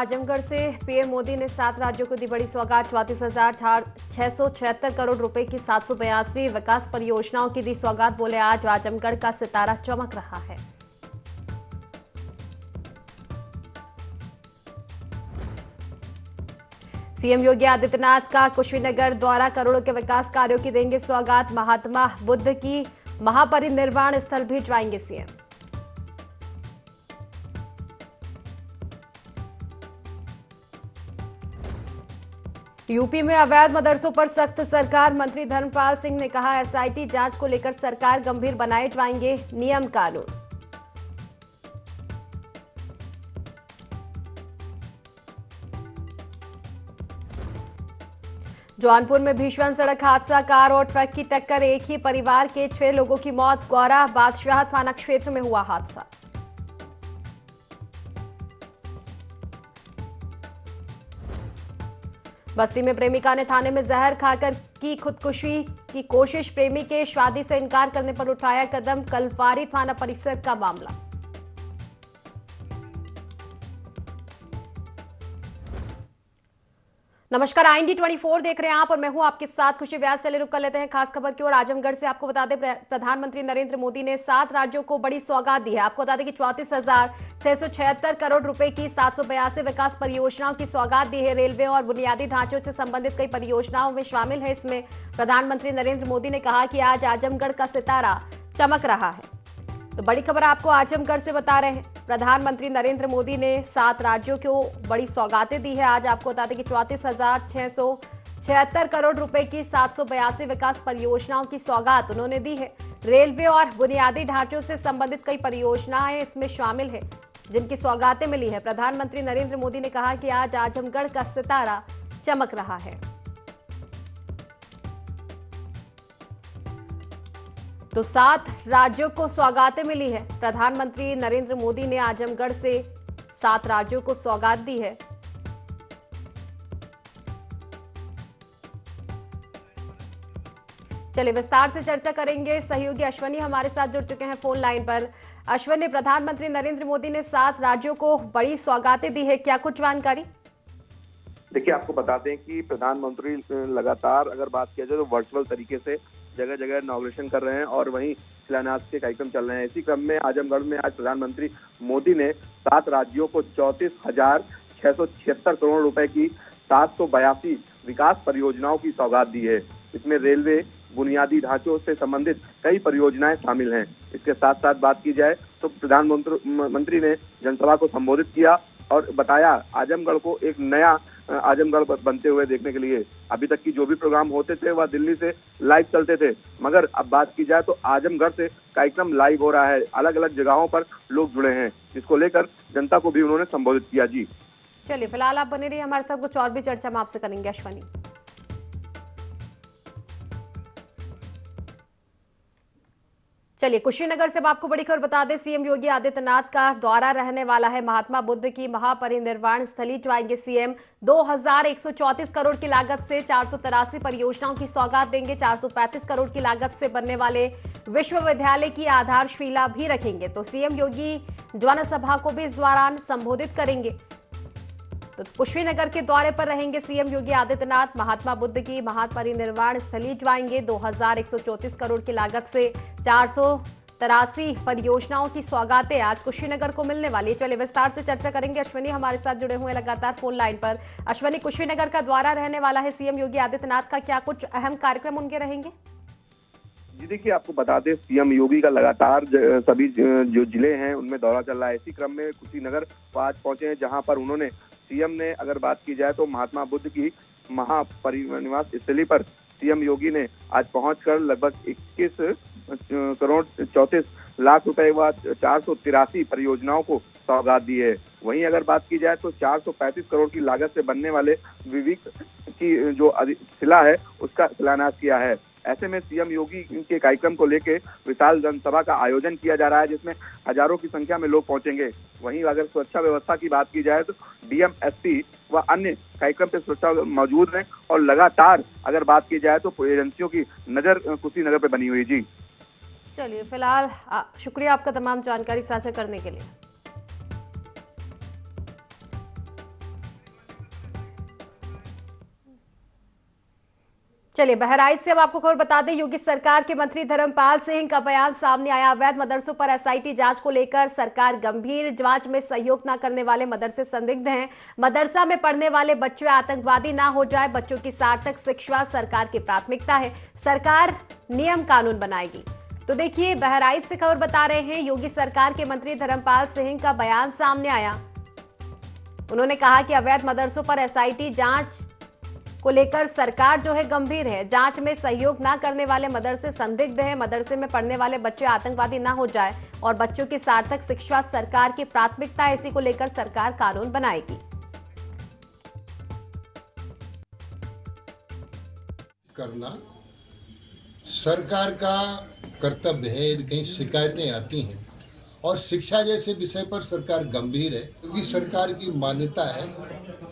आजमगढ़ से पीएम मोदी ने 7 राज्यों को दी बड़ी सौगात। 34,676 करोड़ रुपए की 782 विकास परियोजनाओं की दी सौगात। बोले आज आजमगढ़ का सितारा चमक रहा है। सीएम योगी आदित्यनाथ का कुशीनगर दौरा। करोड़ों के विकास कार्यों की देंगे सौगात। महात्मा बुद्ध की महापरिनिर्वाण स्थल भी जाएंगे सीएम। यूपी में अवैध मदरसों पर सख्त। सरकार मंत्री धर्मपाल सिंह ने कहा एसआईटी जांच को लेकर सरकार गंभीर बनाए जाएंगे नियम कानून। जौनपुर में भीषण सड़क हादसा। कार और ट्रक की टक्कर। एक ही परिवार के 6 लोगों की मौत। गौरा बादशाह थाना क्षेत्र में हुआ हादसा। बस्ती में प्रेमिका ने थाने में जहर खाकर की खुदकुशी की कोशिश। प्रेमी के शादी से इनकार करने पर उठाया कदम। कलवारी थाना परिसर का मामला। नमस्कार, IND 24 देख रहे हैं आप और मैं हूं आपके साथ खुशी व्यास। चले रुक कर लेते हैं खास खबर की ओर। आजमगढ़ से आपको बता दें प्रधानमंत्री नरेंद्र मोदी ने 7 राज्यों को बड़ी सौगात दी है। आपको बता दें कि 34,676 करोड़ रुपए की 782 विकास परियोजनाओं की सौगात दी है। रेलवे और बुनियादी ढांचों से संबंधित कई परियोजनाओं में शामिल है। इसमें प्रधानमंत्री नरेंद्र मोदी ने कहा कि आज आजमगढ़ का सितारा चमक रहा है। तो बड़ी खबर आपको आजमगढ़ से बता रहे हैं। प्रधानमंत्री नरेंद्र मोदी ने 7 राज्यों को बड़ी सौगातें दी है। आज आपको बता दें कि 34,676 करोड़ रुपए की 782 विकास परियोजनाओं की सौगात उन्होंने दी है। रेलवे और बुनियादी ढांचों से संबंधित कई परियोजनाएं इसमें शामिल है जिनकी सौगातें मिली है। प्रधानमंत्री नरेंद्र मोदी ने कहा कि आज आजमगढ़ का सितारा चमक रहा है। तो 7 राज्यों को सौगातें मिली है। प्रधानमंत्री नरेंद्र मोदी ने आजमगढ़ से 7 राज्यों को सौगात दी है। चलिए विस्तार से चर्चा करेंगे। सहयोगी अश्वनी हमारे साथ जुड़ चुके हैं फोन लाइन पर। अश्वनी, प्रधानमंत्री नरेंद्र मोदी ने 7 राज्यों को बड़ी सौगातें दी है, क्या कुछ जानकारी? देखिए, आपको बता दें कि प्रधानमंत्री लगातार अगर बात किया जाए तो वर्चुअल तरीके से जगह जगह इनॉग्रेशन कर रहे हैं और वहीं शिलान्यास के कार्यक्रम चल रहे हैं। इसी क्रम में आजमगढ़ में आज प्रधानमंत्री मोदी ने 7 राज्यों को 34,676 करोड़ रुपए की 782 विकास परियोजनाओं की सौगात दी है। इसमें रेलवे, बुनियादी ढांचों से संबंधित कई परियोजनाएं शामिल हैं। इसके साथ साथ बात की जाए तो प्रधानमंत्री ने जनसभा को संबोधित किया और बताया आजमगढ़ को एक नया आजमगढ़ बनते हुए देखने के लिए। अभी तक की जो भी प्रोग्राम होते थे वह दिल्ली से लाइव चलते थे, मगर अब बात की जाए तो आजमगढ़ से कार्यक्रम लाइव हो रहा है। अलग अलग जगहों पर लोग जुड़े हैं, जिसको लेकर जनता को भी उन्होंने संबोधित किया। जी चलिए, फिलहाल आप बने रहिए हमारे साथ, कुछ और भी चर्चा हम आपसे करेंगे अश्वनी। चलिए कुशीनगर से आपको बड़ी खबर बता दें। सीएम योगी आदित्यनाथ का दौरा रहने वाला है। महात्मा बुद्ध की महापरिनिर्वाण स्थली जाएंगे सीएम। 2,134 करोड़ की लागत से 483 परियोजनाओं की सौगात देंगे। 435 करोड़ की लागत से बनने वाले विश्वविद्यालय की आधारशिला भी रखेंगे। तो सीएम योगी जनसभा को भी इस दौरान संबोधित करेंगे। तो कुशीनगर के दौरे पर रहेंगे सीएम योगी आदित्यनाथ। महात्मा बुद्ध की महापरिनिर्वाण स्थली जाएंगे। 2,134 करोड़ की लागत से 483 परियोजनाओं की सौगातें आज कुशीनगर को मिलने वाली है। चलिए विस्तार से चर्चा करेंगे। अश्वनी हमारे साथ जुड़े हुए लगातार फोन लाइन पर। अश्वनी, कुशीनगर का दौरा रहने वाला है सीएम योगी आदित्यनाथ का, क्या कुछ अहम कार्यक्रम उनके रहेंगे? जी देखिए, आपको बता दें सीएम योगी का लगातार सभी जो जिले हैं उनमें दौरा चल रहा है। इसी क्रम में कुशीनगर आज पहुंचे हैं, जहां पर उन्होंने सीएम ने अगर बात की जाए तो महात्मा बुद्ध की महापरिनिर्वाण स्थली पर सीएम योगी ने आज पहुंचकर लगभग 21 करोड़ 34 लाख रुपए व 483 परियोजनाओं को सौगात दी है। वहीं अगर बात की जाए तो 435 करोड़ की लागत से बनने वाले विविक की जो शिला है उसका शिलान्यास किया है। ऐसे में सीएम योगी के कार्यक्रम को लेकर विशाल जनसभा का आयोजन किया जा रहा है, जिसमें हजारों की संख्या में लोग पहुंचेंगे। वहीं अगर सुरक्षा व्यवस्था की बात की जाए तो डीएम, एसपी व अन्य कार्यक्रम पे सुरक्षा मौजूद है और लगातार अगर बात की जाए तो एजेंसियों की नजर कुशीनगर पे बनी हुई। जी चलिए, फिलहाल शुक्रिया आपका तमाम जानकारी साझा करने के लिए। चलिए बहराइच से अब आपको खबर बता दें, योगी सरकार के मंत्री धर्मपाल सिंह का बयान सामने आया। अवैध मदरसों पर एसआईटी जांच को लेकर सरकार गंभीर, जांच में सहयोग न करने वाले मदरसे संदिग्ध हैं। मदरसा में पढ़ने वाले बच्चे आतंकवादी ना हो जाए, बच्चों की सार्थक शिक्षा सरकार की प्राथमिकता है। सरकार नियम कानून बनाएगी। तो देखिए बहराइच से खबर बता रहे हैं, योगी सरकार के मंत्री धर्मपाल सिंह का बयान सामने आया। उन्होंने कहा कि अवैध मदरसों पर एसआईटी जांच को लेकर सरकार जो है गंभीर है। जांच में सहयोग न करने वाले मदरसे संदिग्ध हैं। मदरसे में पढ़ने वाले बच्चे आतंकवादी ना हो जाए और बच्चों की सार्थक शिक्षा सरकार की प्राथमिकता है। इसी को लेकर सरकार कानून बनाएगी। करना सरकार का कर्तव्य है। यदि कहीं शिकायतें आती हैं और शिक्षा जैसे विषय पर सरकार गंभीर है, क्योंकि सरकार की मान्यता है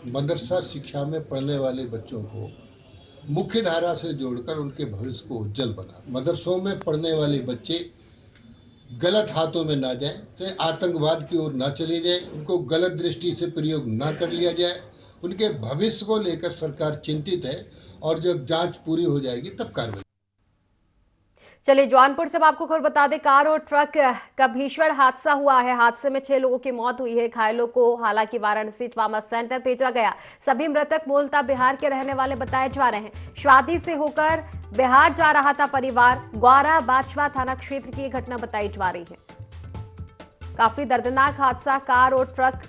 मदरसा शिक्षा में पढ़ने वाले बच्चों को मुख्य धारा से जोड़कर उनके भविष्य को उज्जवल बना। मदरसों में पढ़ने वाले बच्चे गलत हाथों में ना जाएं, चाहे आतंकवाद की ओर ना चले जाएं, उनको गलत दृष्टि से प्रयोग ना कर लिया जाए। उनके भविष्य को लेकर सरकार चिंतित है और जब जांच पूरी हो जाएगी तब कार्रवाई। चलिए जौनपुर से आपको खबर बता दें, कार और ट्रक का भीषण हादसा हुआ है। हादसे में 6 लोगों की मौत हुई है। घायलों को हालांकि वाराणसी ट्रॉमा सेंटर भेजा गया। सभी मृतक मूलतः बिहार के रहने वाले बताए जा रहे हैं। शादी से होकर बिहार जा रहा था परिवार। ग्वारा बाछवा थाना क्षेत्र की घटना बताई जा रही है। काफी दर्दनाक हादसा, कार और ट्रक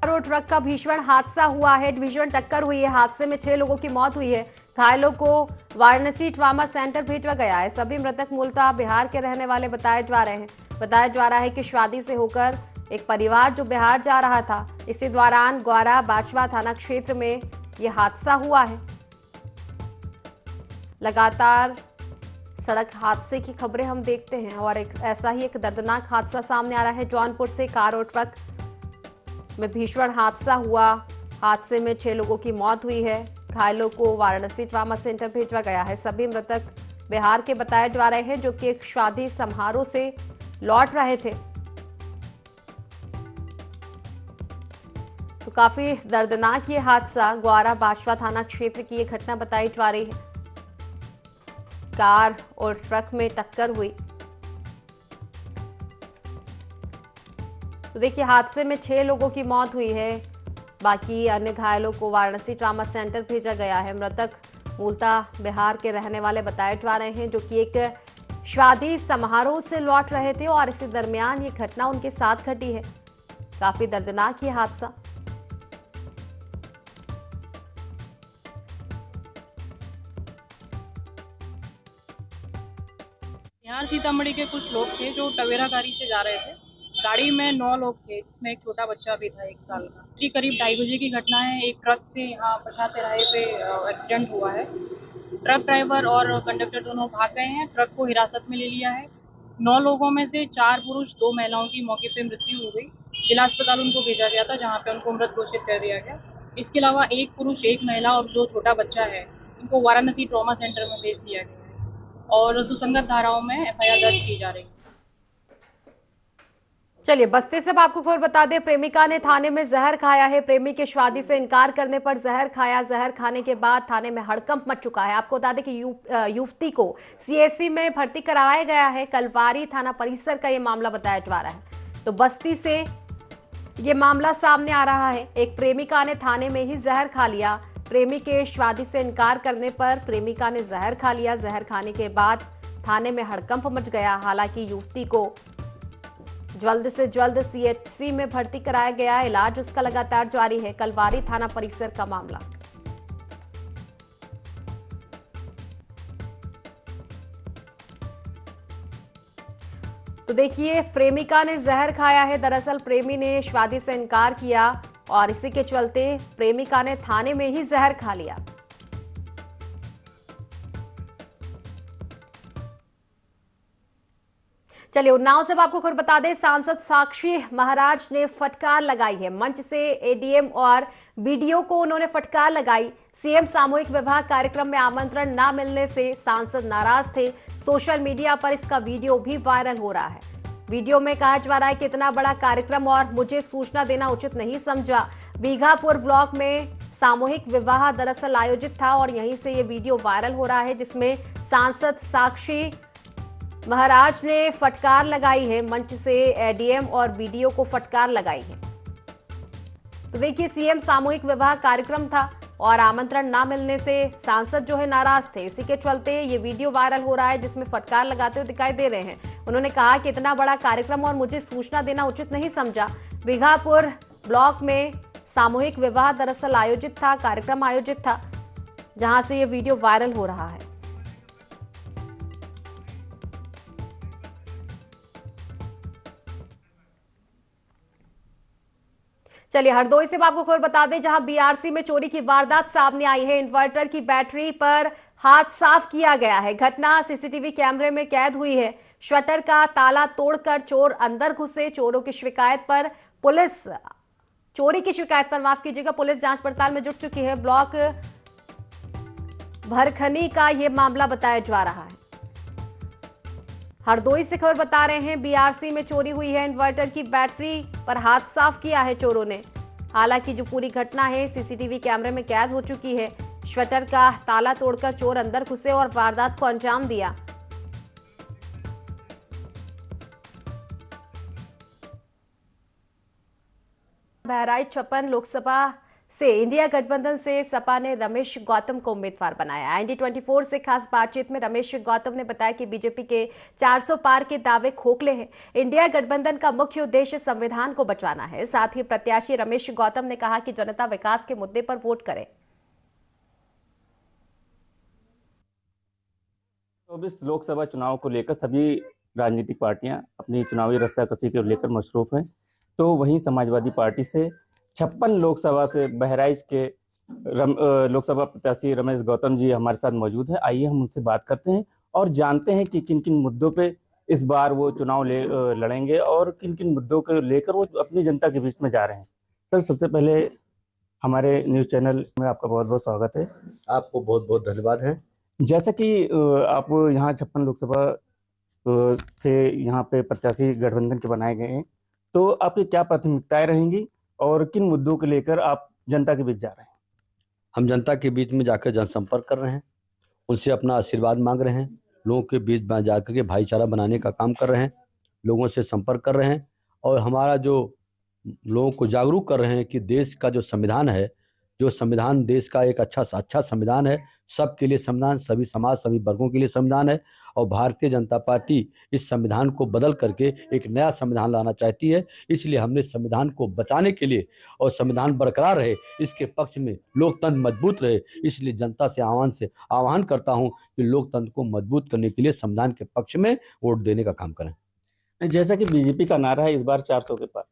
और ट्रक का भीषण हादसा हुआ है। भीषण टक्कर हुई है। हादसे में 6 लोगों की मौत हुई है। घायलों को वाराणसी ट्रॉमा सेंटर भेजा गया है। सभी मृतक मूलतः बिहार के रहने वाले बताए जा रहे हैं। बताया जा रहा है कि शादी से होकर एक परिवार जो बिहार जा रहा था, इसी दौरान ग्वारा बाछवा थाना क्षेत्र में यह हादसा हुआ है। लगातार सड़क हादसे की खबरें हम देखते हैं और ऐसा ही एक दर्दनाक हादसा सामने आ रहा है। जौनपुर से कार और ट्रक में भीषण हादसा हुआ। हादसे में 6 लोगों की मौत हुई है। घायलों को वाराणसी ट्रॉमा सेंटर भेजा गया है। सभी मृतक बिहार के बताए जा रहे हैं, जो कि एक शादी समारोह से लौट रहे थे। तो काफी दर्दनाक ये हादसा ग्वारा बाछवा थाना क्षेत्र की ये घटना बताई जा रही है। कार और ट्रक में टक्कर हुई। तो देखिए हादसे में 6 लोगों की मौत हुई है। बाकी अन्य घायलों को वाराणसी ट्रॉमा सेंटर भेजा गया है। मृतक मूलतः बिहार के रहने वाले बताए जा रहे हैं, जो कि एक शादी समारोह से लौट रहे थे और इसी दरमियान ये घटना उनके साथ घटी है। काफी दर्दनाक ये हादसा। बिहार सीतामढ़ी के कुछ लोग थे जो टवेरा गाड़ी से जा रहे थे। गाड़ी में 9 लोग थे, जिसमें एक छोटा बच्चा भी था 1 साल का। करीब 2:30 बजे की घटना है। एक ट्रक से यहाँ प्रसाद तिराहे पे एक्सीडेंट हुआ है। ट्रक ड्राइवर और कंडक्टर दोनों भाग गए हैं। ट्रक को हिरासत में ले लिया है। 9 लोगों में से 4 पुरुष 2 महिलाओं की मौके पे मृत्यु हो गई। जिला अस्पताल उनको भेजा गया था, जहाँ पे उनको मृत घोषित कर दिया गया। इसके अलावा 1 पुरुष 1 महिला और जो छोटा बच्चा है, इनको वाराणसी ट्रॉमा सेंटर में भेज दिया गया है और सुसंगत धाराओं में FIR दर्ज की जा रही है। चलिए बस्ती से आपको खबर बता दें, प्रेमिका ने थाने में जहर खाया है। प्रेमी के शादी से इनकार करने पर जहर खाया। जहर खाने के बाद थाने में हड़कंप मच चुका है। आपको बता दें कि युवती को CSC में भर्ती कराया गया है। कलवारी थाना परिसर का ये मामला बताया जा रहा है। तो बस्ती से ये मामला सामने आ रहा है। एक प्रेमिका ने थाने में ही जहर खा लिया। प्रेमी के शादी से इनकार करने पर प्रेमिका ने जहर खा लिया। जहर खाने के बाद थाने में हड़कंप मच गया। हालांकि युवती को जल्द से जल्द CHC में भर्ती कराया गया। इलाज उसका लगातार जारी है। कलवारी थाना परिसर का मामला। तो देखिए प्रेमिका ने जहर खाया है। दरअसल प्रेमी ने शादी से इनकार किया और इसी के चलते प्रेमिका ने थाने में ही जहर खा लिया। चलिए उन्नाव से आपको खबर बता दें, सांसद साक्षी महाराज ने फटकार लगाई है। मंच से एडीएम और बीडीओ को उन्होंने फटकार लगाई। सीएम सामूहिक विवाह कार्यक्रम में आमंत्रण न मिलने से सांसद नाराज थे। सोशल मीडिया पर इसका वीडियो भी वायरल हो रहा है। वीडियो में कहा जा रहा है कि इतना बड़ा कार्यक्रम और मुझे सूचना देना उचित नहीं समझा। बीघापुर ब्लॉक में सामूहिक विवाह दरअसल आयोजित था और यहीं से ये वीडियो वायरल हो रहा है, जिसमें सांसद साक्षी महाराज ने फटकार लगाई है। मंच से एडीएम और बीडीओ को फटकार लगाई है। तो देखिए, सीएम सामूहिक विवाह कार्यक्रम था और आमंत्रण ना मिलने से सांसद जो है नाराज थे। इसी के चलते ये वीडियो वायरल हो रहा है, जिसमें फटकार लगाते हुए दिखाई दे रहे हैं। उन्होंने कहा कि इतना बड़ा कार्यक्रम और मुझे सूचना देना उचित नहीं समझा। बीघापुर ब्लॉक में सामूहिक विवाह दरअसल आयोजित था, कार्यक्रम आयोजित था, जहां से ये वीडियो वायरल हो रहा है। चलिए हरदोई से आपको खबर बता दें, जहां बीआरसी में चोरी की वारदात सामने आई है। इन्वर्टर की बैटरी पर हाथ साफ किया गया है। घटना सीसीटीवी कैमरे में कैद हुई है। शटर का ताला तोड़कर चोर अंदर घुसे। चोरों की शिकायत पर पुलिस चोरी की शिकायत पर माफ कीजिएगा, पुलिस जांच पड़ताल में जुट चुकी है। ब्लॉक भरखनी का यह मामला बताया जा रहा है। हरदोई से खबर बता रहे हैं, बीआरसी में चोरी हुई है। इन्वर्टर की बैटरी पर हाथ साफ किया है चोरों ने। हालांकि जो पूरी घटना है सीसीटीवी कैमरे में कैद हो चुकी है। शटर का ताला तोड़कर चोर अंदर घुसे और वारदात को अंजाम दिया। बहराइच 56 लोकसभा से इंडिया गठबंधन से सपा ने रमेश गौतम को उम्मीदवार बनाया। IND24 से खास बातचीत में रमेश गौतम ने बताया कि बीजेपी के 400 पार के दावे खोखले हैं। इंडिया गठबंधन का मुख्य उद्देश्य संविधान को बचाना है। साथ ही प्रत्याशी रमेश गौतम ने कहा कि जनता विकास के मुद्दे पर वोट करे। 24 लोकसभा चुनाव को लेकर सभी राजनीतिक पार्टियां अपनी चुनावी रस्साकसी को लेकर मशरूफ हैं। तो वहीं समाजवादी पार्टी से 56 लोकसभा से बहराइच के लोकसभा प्रत्याशी रमेश गौतम जी हमारे साथ मौजूद है। आइए हम उनसे बात करते हैं और जानते हैं कि किन किन मुद्दों पे इस बार वो चुनाव लड़ेंगे और किन किन मुद्दों को लेकर वो अपनी जनता के बीच में जा रहे हैं। सर, सबसे पहले हमारे न्यूज़ चैनल में आपका बहुत बहुत स्वागत है। आपको बहुत बहुत धन्यवाद है। जैसा कि आप यहाँ 56 लोकसभा से यहाँ पे प्रत्याशी गठबंधन के बनाए गए हैं, तो आपकी क्या प्राथमिकताएं रहेंगी और किन मुद्दों को लेकर आप जनता के बीच जा रहे हैं? हम जनता के बीच में जाकर जनसंपर्क कर रहे हैं, उनसे अपना आशीर्वाद मांग रहे हैं, लोगों के बीच में जाकर के भाईचारा बनाने का काम कर रहे हैं, लोगों से संपर्क कर रहे हैं और हमारा जो लोगों को जागरूक कर रहे हैं कि देश का जो संविधान है, जो संविधान देश का एक अच्छा संविधान है, सबके लिए संविधान, सभी समाज सभी वर्गों के लिए संविधान है और भारतीय जनता पार्टी इस संविधान को बदल करके एक नया संविधान लाना चाहती है। इसलिए हमने संविधान को बचाने के लिए और संविधान बरकरार रहे, इसके पक्ष में लोकतंत्र मजबूत रहे, इसलिए जनता से आह्वान करता हूं कि लोकतंत्र को मजबूत करने के लिए संविधान के पक्ष में वोट देने का काम करें। जैसा कि बीजेपी का नारा है इस बार 400 के पार,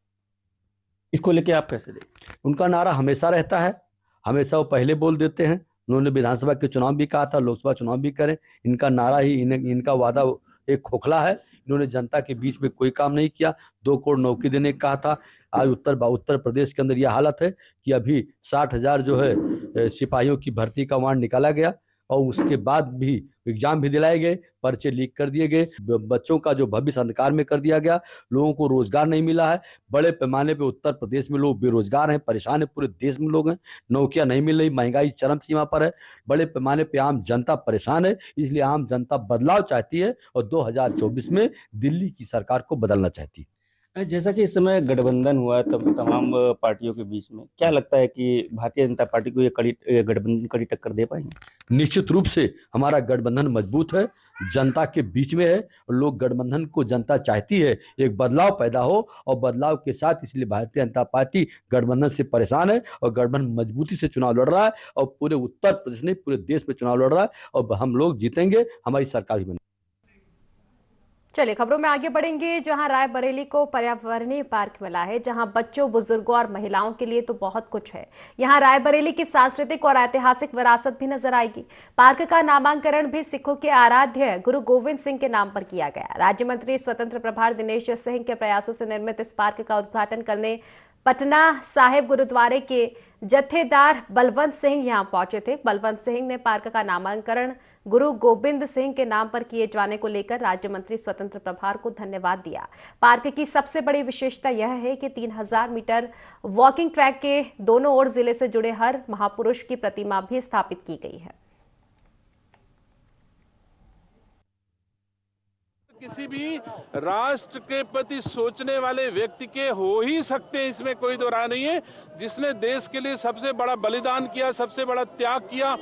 इसको लेके आप कैसे देखें? उनका नारा हमेशा रहता है, हमेशा वो पहले बोल देते हैं। उन्होंने विधानसभा के चुनाव भी कहा था, लोकसभा चुनाव भी करें। इनका नारा ही इनका वादा एक खोखला है। इन्होंने जनता के बीच में कोई काम नहीं किया। 2 करोड़ नौकरी देने का कहा था। आज उत्तर प्रदेश के अंदर यह हालत है कि अभी 60,000 जो है सिपाहियों की भर्ती का वार्ड निकाला गया और उसके बाद भी एग्जाम भी दिलाए गए, पर्चे लीक कर दिए गए, बच्चों का जो भविष्य अंधकार में कर दिया गया, लोगों को रोजगार नहीं मिला है। बड़े पैमाने पे उत्तर प्रदेश में लोग बेरोजगार हैं, परेशान हैं, पूरे देश में लोग हैं, नौकरियां नहीं मिल रही, महंगाई चरम सीमा पर है, बड़े पैमाने पे आम जनता परेशान है। इसलिए आम जनता बदलाव चाहती है और 2024 में दिल्ली की सरकार को बदलना चाहती है। जैसा कि इस समय गठबंधन हुआ तब तमाम पार्टियों के बीच में क्या लगता है कि भारतीय जनता पार्टी को ये गठबंधन कड़ी टक्कर दे पाएंगे? निश्चित रूप से हमारा गठबंधन मजबूत है, जनता के बीच में है। लोग गठबंधन को जनता चाहती है, एक बदलाव पैदा हो और बदलाव के साथ इसलिए भारतीय जनता पार्टी गठबंधन से परेशान है और गठबंधन मजबूती से चुनाव लड़ रहा है और पूरे उत्तर प्रदेश नहीं पूरे देश में चुनाव लड़ रहा है और हम लोग जीतेंगे, हमारी सरकार भी बनेगी। चलिए खबरों में आगे बढ़ेंगे, जहां रायबरेली को पर्यावरणीय पार्क मिला है, जहां बच्चों, बुजुर्गों और महिलाओं के लिए तो बहुत कुछ है। यहां रायबरेली की सांस्कृतिक और ऐतिहासिक विरासत भी नजर आएगी। पार्क का नामांकन भी सिखों के आराध्य गुरु गोविंद सिंह के नाम पर किया गया। राज्य मंत्री स्वतंत्र प्रभार दिनेश सिंह के प्रयासों से निर्मित इस पार्क का उद्घाटन करने पटना साहिब गुरुद्वारे के जत्थेदार बलवंत सिंह यहां पहुंचे थे। बलवंत सिंह ने पार्क का नामांकन गुरु गोविंद सिंह के नाम पर किए जाने को लेकर राज्य मंत्री स्वतंत्र प्रभार को धन्यवाद दिया। पार्क की सबसे बड़ी विशेषता यह है कि 3000 मीटर वॉकिंग ट्रैक के दोनों ओर जिले से जुड़े हर महापुरुष की प्रतिमा भी स्थापित की गई है। किसी भी राष्ट्र के प्रति सोचने वाले व्यक्ति के हो ही सकते हैं, इसमें कोई दो राय नहीं है। जिसने देश के लिए सबसे बड़ा बलिदान किया, सबसे बड़ा त्याग किया,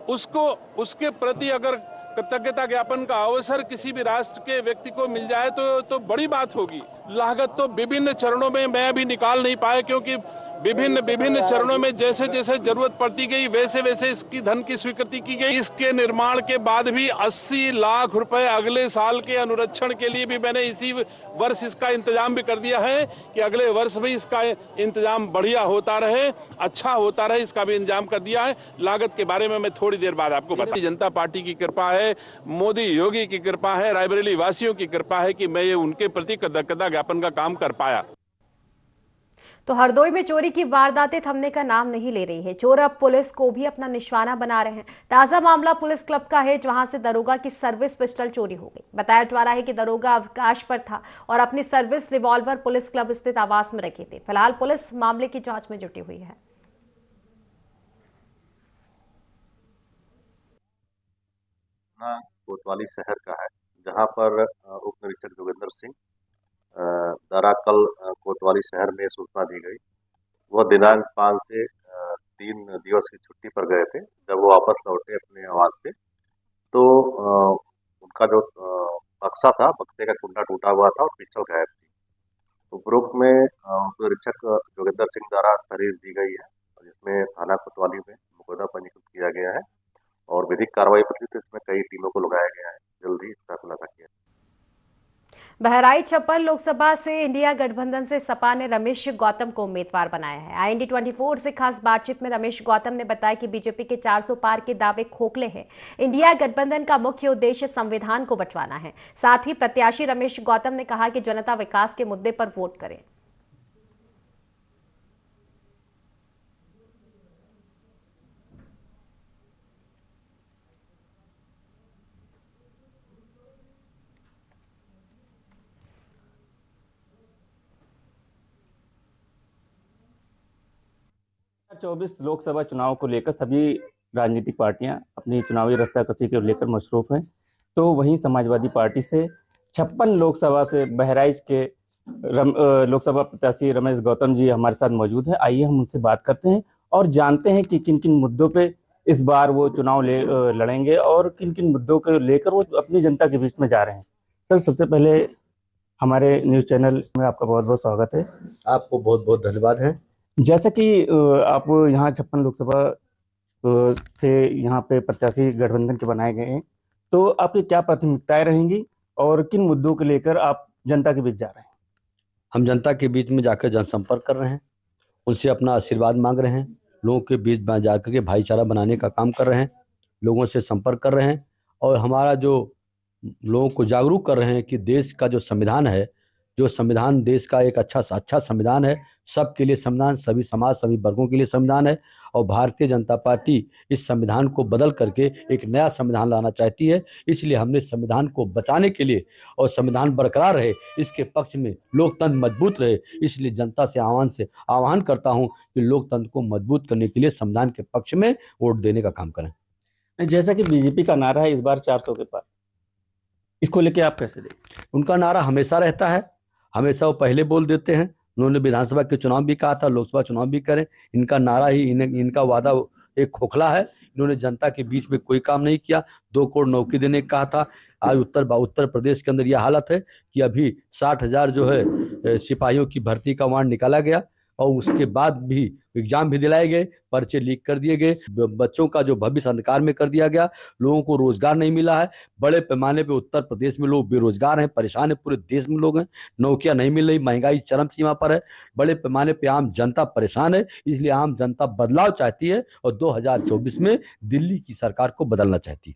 उसको उसके प्रति अगर कृतज्ञता ज्ञापन का अवसर किसी भी राष्ट्र के व्यक्ति को मिल जाए तो बड़ी बात होगी। लागत तो विभिन्न चरणों में मैं अभी निकाल नहीं पाया, क्योंकि विभिन्न चरणों में जैसे जैसे जरूरत पड़ती गई वैसे वैसे इसकी धन की स्वीकृति की गई। इसके निर्माण के बाद भी 80 लाख रुपए अगले साल के अनुरक्षण के लिए भी मैंने इसी वर्ष इसका इंतजाम भी कर दिया है कि अगले वर्ष भी इसका इंतजाम बढ़िया होता रहे, अच्छा होता रहे, इसका भी इंतजाम कर दिया है। लागत के बारे में मैं थोड़ी देर बाद आपको बताऊं। जनता पार्टी की कृपा है, मोदी योगी की कृपा है, रायबरेली वासियों की कृपा है कि मैं ये उनके प्रति कृतज्ञता ज्ञापन का काम कर पाया। तो हरदोई में चोरी की वारदातें थमने का नाम नहीं ले रही है। चोर अब पुलिस को भी अपना निशाना बना रहे हैं। ताजा मामला पुलिस क्लब का है, जहां से दरोगा की सर्विस पिस्टल चोरी हो गई। बताया जा रहा है कि दरोगा अवकाश पर था और अपनी सर्विस रिवॉल्वर पुलिस क्लब स्थित आवास में रखे थे। फिलहाल पुलिस मामले की जांच में जुटी हुई है। कोतवाली शहर का है, जहां पर उप निरीक्षक जोगिंदर सिंह द्वारा कल कोतवाली शहर में सूचना दी गई। वह दिनांक 5 से 3 दिवस की छुट्टी पर गए थे। जब वो वापस लौटे अपने आवास पे तो उनका जो बक्सा था, बक्से का कुंडा टूटा हुआ था और पिस्टल गायब थी। उपरोक्त में उप निरीक्षक जोगिंदर सिंह द्वारा तहरीर दी गई है, जिसमें थाना कोतवाली में मुकदमा पंजीकृत किया गया है और विधिक कार्रवाई प्रति इसमें कई टीमों को लगाया गया है। जल्द ही इसका खुलासा किया। बहराइच छप्पन लोकसभा से इंडिया गठबंधन से सपा ने रमेश गौतम को उम्मीदवार बनाया है। IND 24 से खास बातचीत में रमेश गौतम ने बताया कि बीजेपी के 400 पार के दावे खोखले हैं। इंडिया गठबंधन का मुख्य उद्देश्य संविधान को बचवाना है। साथ ही प्रत्याशी रमेश गौतम ने कहा कि जनता विकास के मुद्दे पर वोट करे। चौबीस लोकसभा चुनाव को लेकर सभी राजनीतिक पार्टियां अपनी चुनावी रस्साकसी को लेकर मशरूफ हैं। तो वहीं समाजवादी पार्टी से 56 लोकसभा से बहराइच के लोकसभा प्रत्याशी रमेश गौतम जी हमारे साथ मौजूद हैं। आइए हम उनसे बात करते हैं और जानते हैं कि किन किन मुद्दों पे इस बार वो चुनाव लड़ेंगे और किन किन मुद्दों को लेकर वो अपनी जनता के बीच में जा रहे हैं। सर, सबसे पहले हमारे न्यूज चैनल में आपका बहुत बहुत स्वागत है। आपको बहुत बहुत धन्यवाद है। जैसा कि आप यहाँ 56 लोकसभा से यहाँ पे प्रत्याशी गठबंधन के बनाए गए हैं, तो आपकी क्या प्राथमिकताएं रहेंगी और किन मुद्दों को लेकर आप जनता के बीच जा रहे हैं? हम जनता के बीच में जाकर जनसंपर्क कर रहे हैं, उनसे अपना आशीर्वाद मांग रहे हैं, लोगों के बीच में जाकर के भाईचारा बनाने का काम कर रहे हैं, लोगों से संपर्क कर रहे हैं और हमारा जो लोगों को जागरूक कर रहे हैं कि देश का जो संविधान है, जो संविधान देश का एक अच्छा संविधान है, सबके लिए संविधान, सभी समाज सभी वर्गों के लिए संविधान है और भारतीय जनता पार्टी इस संविधान को बदल करके एक नया संविधान लाना चाहती है। इसलिए हमने संविधान को बचाने के लिए और संविधान बरकरार रहे, इसके पक्ष में लोकतंत्र मजबूत रहे, इसलिए जनता से आह्वान करता हूं कि लोकतंत्र को मजबूत करने के लिए संविधान के पक्ष में वोट देने का काम करें। जैसा कि बीजेपी का नारा है इस बार 400 के पार, इसको लेके आप कैसे देखें? उनका नारा हमेशा रहता है, हमेशा वो पहले बोल देते हैं। उन्होंने विधानसभा के चुनाव भी कहा था, लोकसभा चुनाव भी करें। इनका नारा ही इनका वादा एक खोखला है। इन्होंने जनता के बीच में कोई काम नहीं किया। 2 करोड़ नौकरी देने का कहा था। आज उत्तर प्रदेश के अंदर यह हालत है कि अभी 60,000 जो है सिपाहियों की भर्ती का वांड निकाला गया। और उसके बाद भी एग्जाम भी दिलाए गए, पर्चे लीक कर दिए गए, बच्चों का जो भविष्य अंधकार में कर दिया गया, लोगों को रोजगार नहीं मिला है। बड़े पैमाने पे उत्तर प्रदेश में लोग बेरोजगार हैं, परेशान है, पूरे देश में लोग हैं, नौकरियां नहीं मिल रही, महंगाई चरम सीमा पर है, बड़े पैमाने पे आम जनता परेशान है। इसलिए आम जनता बदलाव चाहती है और 2024 में दिल्ली की सरकार को बदलना चाहती है।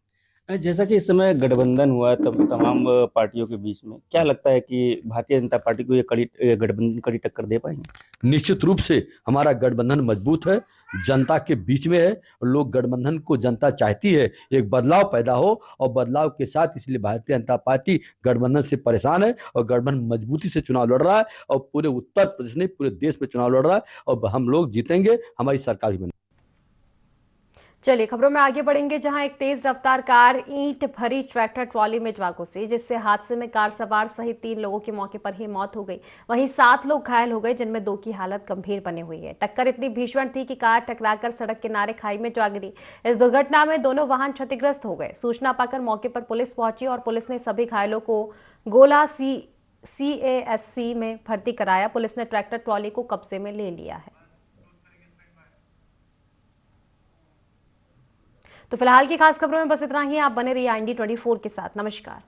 जैसा कि इस समय गठबंधन हुआ तब तमाम पार्टियों के बीच में, क्या लगता है कि भारतीय जनता पार्टी को ये गठबंधन कड़ी टक्कर दे पाएंगे? निश्चित रूप से हमारा गठबंधन मजबूत है, जनता के बीच में है, लोग गठबंधन को जनता चाहती है, एक बदलाव पैदा हो और बदलाव के साथ, इसलिए भारतीय जनता पार्टी गठबंधन से परेशान है और गठबंधन मजबूती से चुनाव लड़ रहा है और पूरे उत्तर प्रदेश नहीं पूरे देश में चुनाव लड़ रहा है और हम लोग जीतेंगे, हमारी सरकार ही बनेगी। चलिए खबरों में आगे बढ़ेंगे, जहां एक तेज रफ्तार कार ईंट भरी ट्रैक्टर ट्रॉली में जा घुसी, जिससे हादसे में कार सवार सहित 3 लोगों की मौके पर ही मौत हो गई। वहीं 7 लोग घायल हो गए, जिनमें 2 की हालत गंभीर बनी हुई है। टक्कर इतनी भीषण थी कि कार टकराकर सड़क किनारे खाई में जा गिरी। इस दुर्घटना में दोनों वाहन क्षतिग्रस्त हो गए। सूचना पाकर मौके पर पुलिस पहुंची और पुलिस ने सभी घायलों को गोला CASC में भर्ती कराया। पुलिस ने ट्रैक्टर ट्रॉली को कब्जे में ले लिया है। तो फिलहाल की खास खबरों में बस इतना ही। आप बने रहिए IND 24 के साथ। नमस्कार।